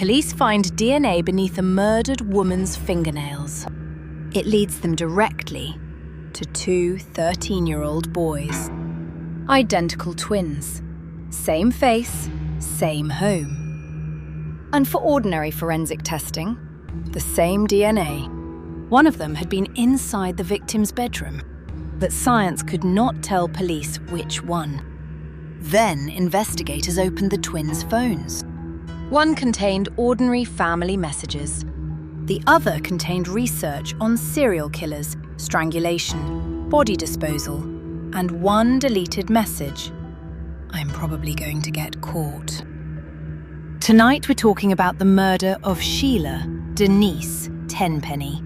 police find DNA beneath a murdered woman's fingernails. It leads them directly to two 13-year-old boys. Identical twins. Same face, same home. And for ordinary forensic testing, the same DNA. One of them had been inside the victim's bedroom, but science could not tell police which one. Then investigators opened the twins' phones. One contained ordinary family messages. The other contained research on serial killers, strangulation, body disposal, and one deleted message. I'm probably going to get caught. Tonight we're talking about the murder of Sheila, Denise, Tenpenny,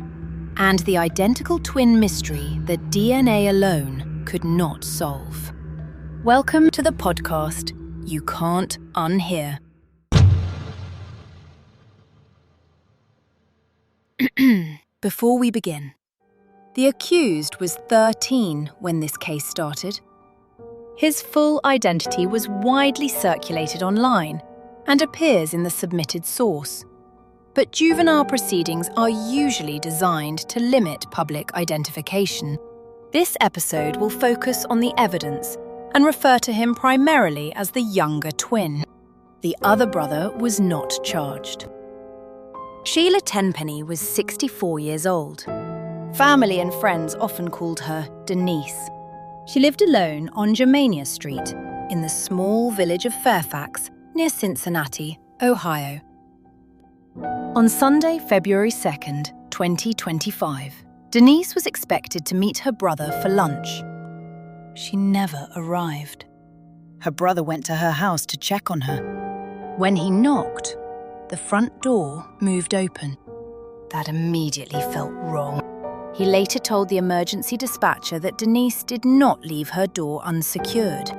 and the identical twin mystery that DNA alone could not solve. Welcome to the podcast, You Can't Unhear. Before we begin, the accused was 13 when this case started. His full identity was widely circulated online and appears in the submitted source. But juvenile proceedings are usually designed to limit public identification. This episode will focus on the evidence and refer to him primarily as the younger twin. The other brother was not charged. Sheila Tenpenny was 64 years old. Family and friends often called her Denise. She lived alone on Germania Street in the small village of Fairfax near Cincinnati, Ohio. On Sunday, February 2nd, 2025, Denise was expected to meet her brother for lunch. She never arrived. Her brother went to her house to check on her. When he knocked, the front door moved open. That immediately felt wrong. He later told the emergency dispatcher that Denise did not leave her door unsecured.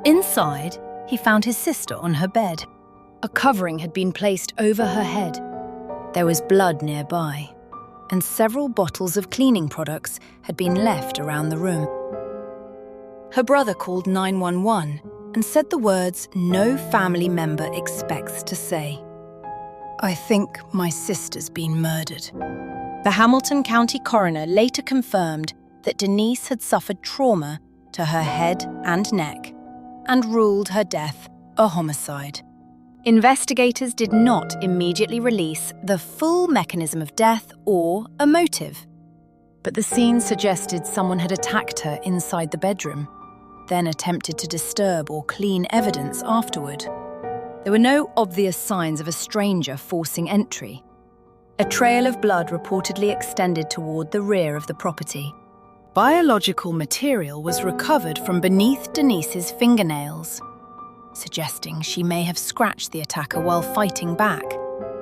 Inside, he found his sister on her bed. A covering had been placed over her head. There was blood nearby, and several bottles of cleaning products had been left around the room. Her brother called 911 and said the words no family member expects to say. I think my sister's been murdered. The Hamilton County coroner later confirmed that Denise had suffered trauma to her head and neck and ruled her death a homicide. Investigators did not immediately release the full mechanism of death or a motive, but the scene suggested someone had attacked her inside the bedroom, then attempted to disturb or clean evidence afterward. There were no obvious signs of a stranger forcing entry. A trail of blood reportedly extended toward the rear of the property. Biological material was recovered from beneath Denise's fingernails, suggesting she may have scratched the attacker while fighting back.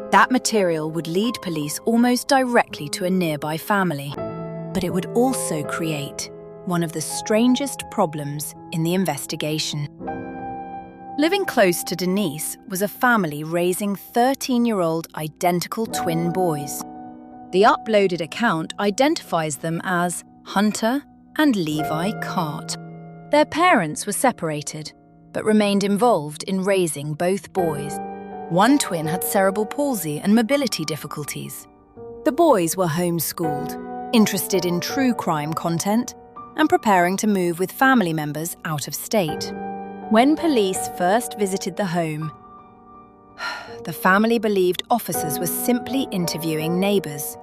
That material would lead police almost directly to a nearby family, but it would also create one of the strangest problems in the investigation. Living close to Denise was a family raising 13-year-old identical twin boys. The uploaded account identifies them as Hunter and Levi Cart. Their parents were separated, but remained involved in raising both boys. One twin had cerebral palsy and mobility difficulties. The boys were homeschooled, interested in true crime content, and preparing to move with family members out of state. When police first visited the home, the family believed officers were simply interviewing neighbours.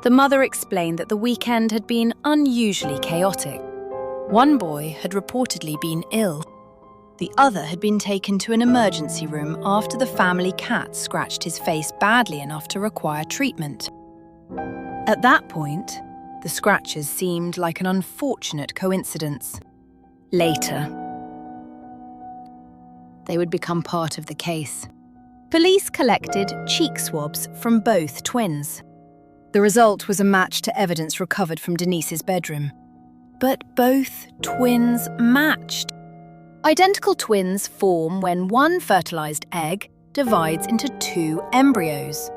The mother explained that the weekend had been unusually chaotic. One boy had reportedly been ill. The other had been taken to an emergency room after the family cat scratched his face badly enough to require treatment. At that point, the scratches seemed like an unfortunate coincidence. Later, they would become part of the case. Police collected cheek swabs from both twins. The result was a match to evidence recovered from Denise's bedroom. But both twins matched. Identical twins form when one fertilized egg divides into two embryos.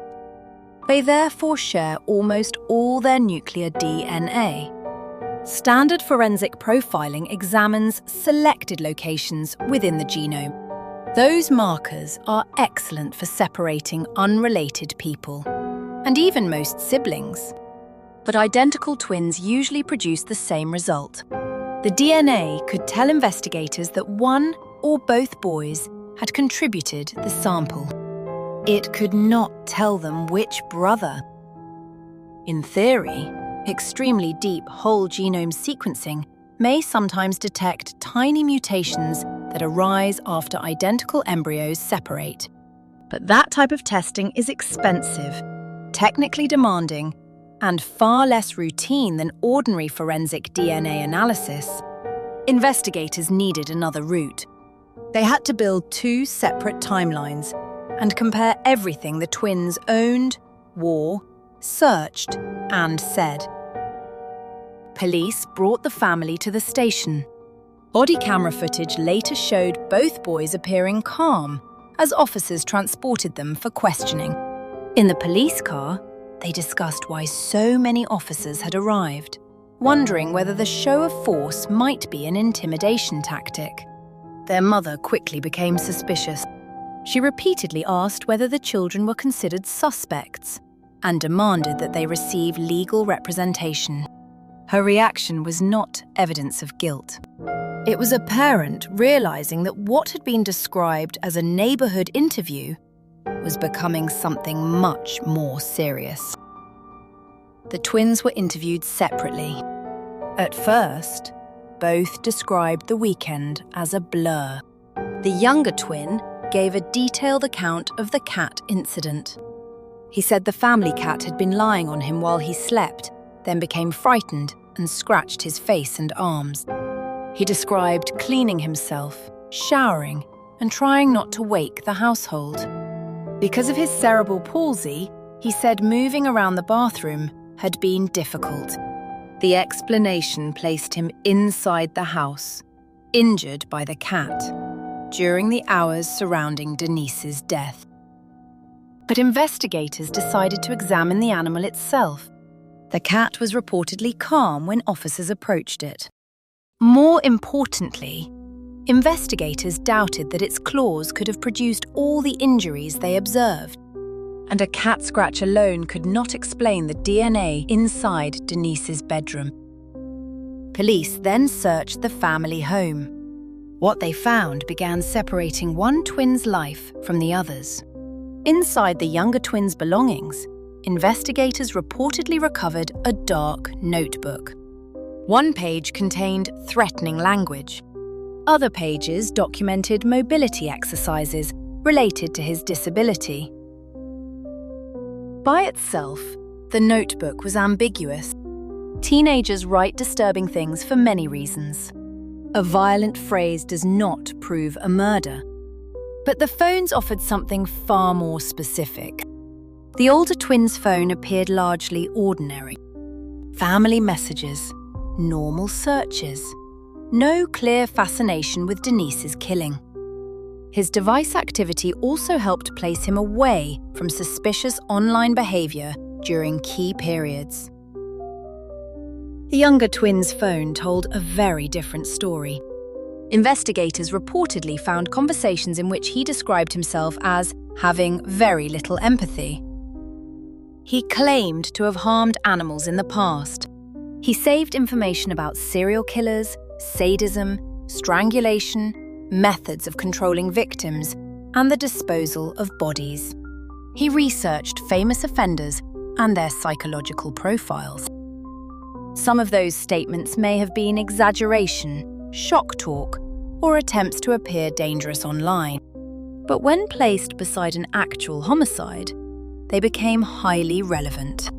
They therefore share almost all their nuclear DNA. Standard forensic profiling examines selected locations within the genome. Those markers are excellent for separating unrelated people, and even most siblings. But identical twins usually produce the same result. The DNA could tell investigators that one or both boys had contributed the sample. It could not tell them which brother. In theory, extremely deep whole genome sequencing may sometimes detect tiny mutations that arise after identical embryos separate. But that type of testing is expensive, technically demanding, and far less routine than ordinary forensic DNA analysis. Investigators needed another route. They had to build 2 separate timelines and compare everything the twins owned, wore, searched, and said. Police brought the family to the station. Body camera footage later showed both boys appearing calm as officers transported them for questioning. In the police car, they discussed why so many officers had arrived, wondering whether the show of force might be an intimidation tactic. Their mother quickly became suspicious. She repeatedly asked whether the children were considered suspects and demanded that they receive legal representation. Her reaction was not evidence of guilt. It was apparent realizing that what had been described as a neighborhood interview was becoming something much more serious. The twins were interviewed separately. At first, both described the weekend as a blur. The younger twin gave a detailed account of the cat incident. He said the family cat had been lying on him while he slept, then became frightened and scratched his face and arms. He described cleaning himself, showering, and trying not to wake the household. Because of his cerebral palsy, he said moving around the bathroom had been difficult. The explanation placed him inside the house, injured by the cat, during the hours surrounding Denise's death. But investigators decided to examine the animal itself. The cat was reportedly calm when officers approached it. More importantly, investigators doubted that its claws could have produced all the injuries they observed. And a cat scratch alone could not explain the DNA inside Denise's bedroom. Police then searched the family home. What they found began separating one twin's life from the other's. Inside the younger twin's belongings, investigators reportedly recovered a dark notebook. One page contained threatening language. Other pages documented mobility exercises related to his disability. By itself, the notebook was ambiguous. Teenagers write disturbing things for many reasons. A violent phrase does not prove a murder. But the phones offered something far more specific. The older twin's phone appeared largely ordinary. Family messages, normal searches, no clear fascination with Denise's killing. His device activity also helped place him away from suspicious online behavior during key periods. The younger twin's phone told a very different story. Investigators reportedly found conversations in which he described himself as having very little empathy. He claimed to have harmed animals in the past. He saved information about serial killers, sadism, strangulation, methods of controlling victims, and the disposal of bodies. He researched famous offenders and their psychological profiles. Some of those statements may have been exaggeration, shock talk, or attempts to appear dangerous online. But when placed beside an actual homicide, they became highly relevant.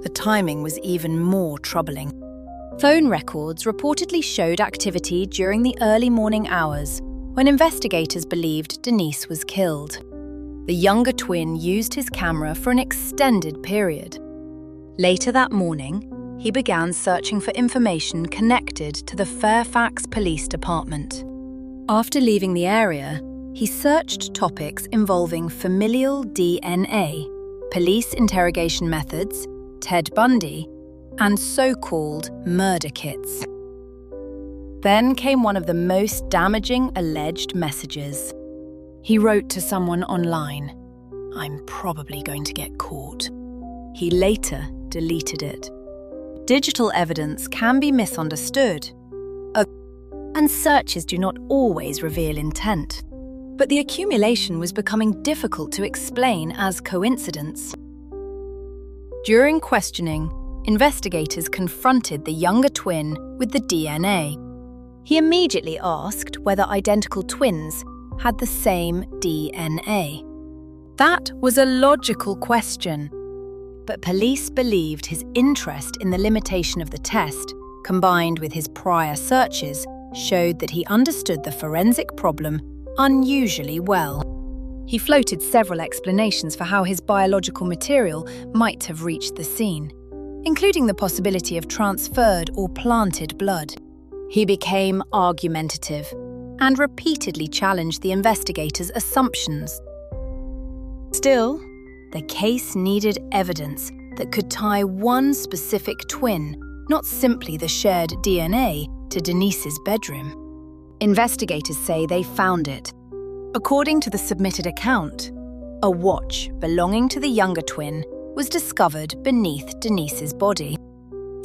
The timing was even more troubling. Phone records reportedly showed activity during the early morning hours when investigators believed Denise was killed. The younger twin used his camera for an extended period. Later that morning, he began searching for information connected to the Fairfax Police Department. After leaving the area, he searched topics involving familial DNA, police interrogation methods, Ted Bundy, and so-called murder kits. Then came one of the most damaging alleged messages. He wrote to someone online, "I'm probably going to get caught." He later deleted it. Digital evidence can be misunderstood, and searches do not always reveal intent. But the accumulation was becoming difficult to explain as coincidence. During questioning, investigators confronted the younger twin with the DNA. He immediately asked whether identical twins had the same DNA. That was a logical question, but police believed his interest in the limitation of the test, combined with his prior searches, showed that he understood the forensic problem unusually well. He floated several explanations for how his biological material might have reached the scene, including the possibility of transferred or planted blood. He became argumentative and repeatedly challenged the investigators' assumptions. Still, the case needed evidence that could tie one specific twin, not simply the shared DNA, to Denise's bedroom. Investigators say they found it. According to the submitted account, a watch belonging to the younger twin was discovered beneath Denise's body.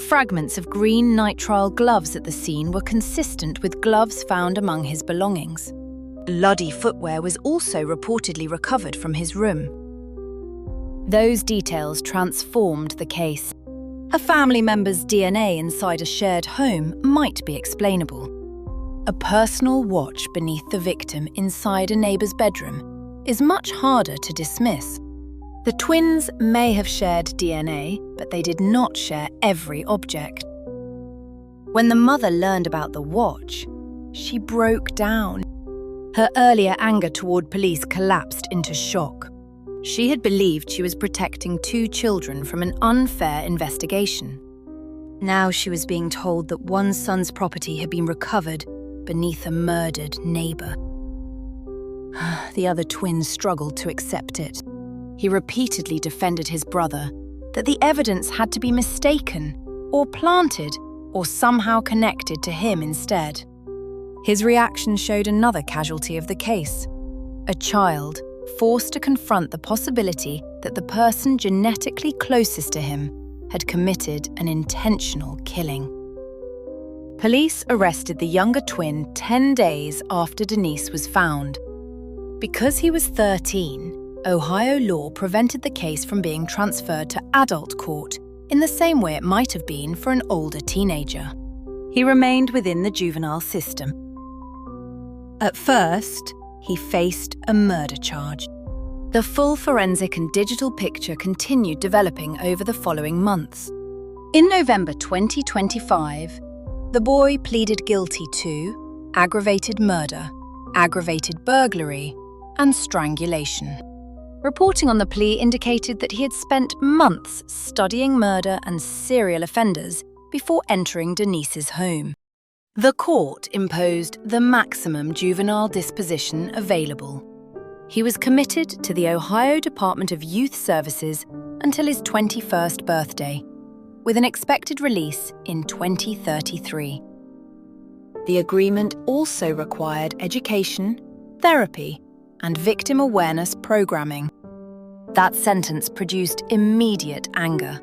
Fragments of green nitrile gloves at the scene were consistent with gloves found among his belongings. Bloody footwear was also reportedly recovered from his room. Those details transformed the case. A family member's DNA inside a shared home might be explainable. A personal watch beneath the victim inside a neighbour's bedroom is much harder to dismiss. The twins may have shared DNA, but they did not share every object. When the mother learned about the watch, she broke down. Her earlier anger toward police collapsed into shock. She had believed she was protecting two children from an unfair investigation. Now she was being told that one son's property had been recovered beneath a murdered neighbour. The other twin struggled to accept it. He repeatedly defended his brother that the evidence had to be mistaken or planted or somehow connected to him instead. His reaction showed another casualty of the case, a child forced to confront the possibility that the person genetically closest to him had committed an intentional killing. Police arrested the younger twin 10 days after Denise was found. Because he was 13, Ohio law prevented the case from being transferred to adult court in the same way it might have been for an older teenager. He remained within the juvenile system. At first, he faced a murder charge. The full forensic and digital picture continued developing over the following months. In November 2025, the boy pleaded guilty to aggravated murder, aggravated burglary, and strangulation. Reporting on the plea indicated that he had spent months studying murder and serial offenders before entering Denise's home. The court imposed the maximum juvenile disposition available. He was committed to the Ohio Department of Youth Services until his 21st birthday, with an expected release in 2033. The agreement also required education, therapy, and victim awareness programming. That sentence produced immediate anger.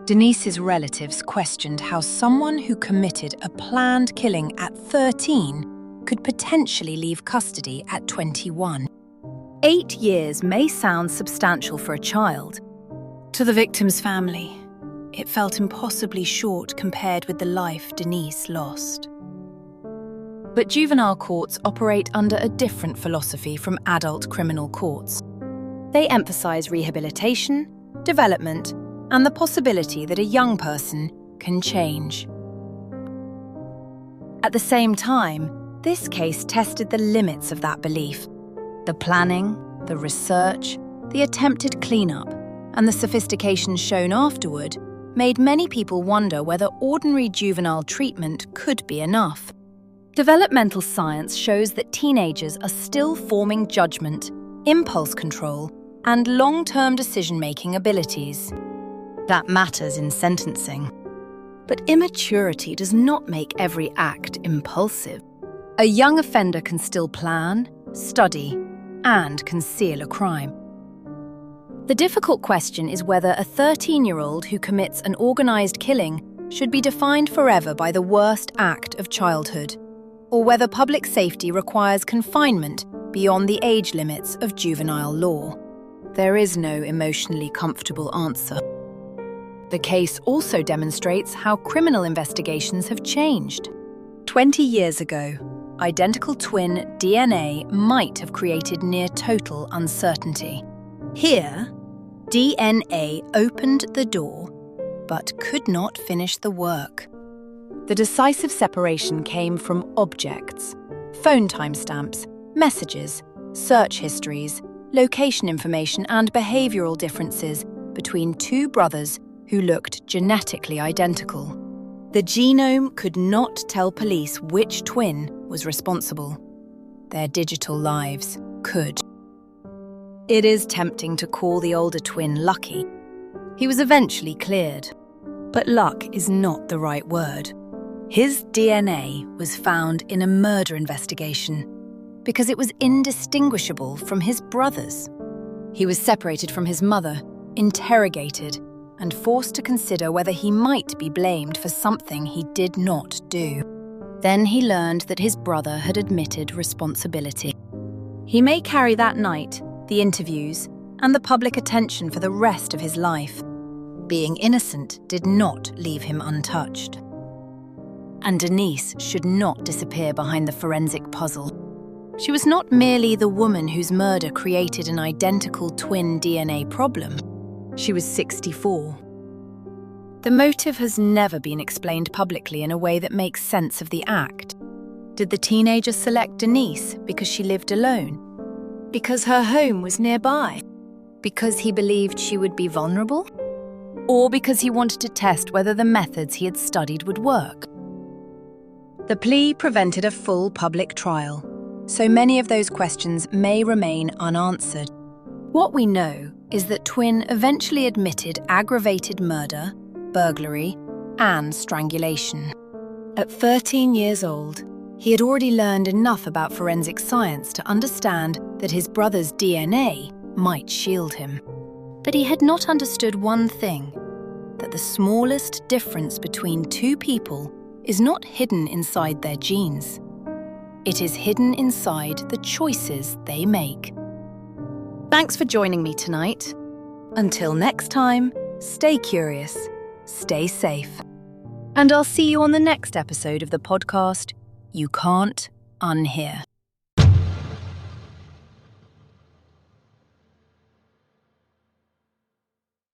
Denise's relatives questioned how someone who committed a planned killing at 13 could potentially leave custody at 21. 8 years may sound substantial for a child. To the victim's family, it felt impossibly short compared with the life Denise lost. But juvenile courts operate under a different philosophy from adult criminal courts. They emphasize rehabilitation, development, and the possibility that a young person can change. At the same time, this case tested the limits of that belief. The planning, the research, the attempted cleanup, and the sophistication shown afterward made many people wonder whether ordinary juvenile treatment could be enough. Developmental science shows that teenagers are still forming judgment, impulse control, and long-term decision-making abilities. That matters in sentencing. But immaturity does not make every act impulsive. A young offender can still plan, study, and conceal a crime. The difficult question is whether a 13-year-old who commits an organised killing should be defined forever by the worst act of childhood, or whether public safety requires confinement beyond the age limits of juvenile law. There is no emotionally comfortable answer. The case also demonstrates how criminal investigations have changed. 20 years ago, identical twin DNA might have created near total uncertainty. Here, DNA opened the door, but could not finish the work. The decisive separation came from objects, phone timestamps, messages, search histories, location information, and behavioural differences between two brothers who looked genetically identical. The genome could not tell police which twin was responsible. Their digital lives could. It is tempting to call the older twin lucky. He was eventually cleared. But luck is not the right word. His DNA was found in a murder investigation because it was indistinguishable from his brother's. He was separated from his mother, interrogated, and forced to consider whether he might be blamed for something he did not do. Then he learned that his brother had admitted responsibility. He may carry that night, the interviews, and the public attention for the rest of his life. Being innocent did not leave him untouched. And Denise should not disappear behind the forensic puzzle. She was not merely the woman whose murder created an identical twin DNA problem. She was 64. The motive has never been explained publicly in a way that makes sense of the act. Did the teenager select Denise because she lived alone? Because her home was nearby? Because he believed she would be vulnerable? Or because he wanted to test whether the methods he had studied would work? The plea prevented a full public trial, so many of those questions may remain unanswered. What we know is that Twin eventually admitted aggravated murder, burglary, and strangulation. At 13 years old, he had already learned enough about forensic science to understand that his brother's DNA might shield him. But he had not understood one thing, that the smallest difference between two people is not hidden inside their genes. It is hidden inside the choices they make. Thanks for joining me tonight. Until next time, stay curious, stay safe. And I'll see you on the next episode of the podcast, You Can't Unhear.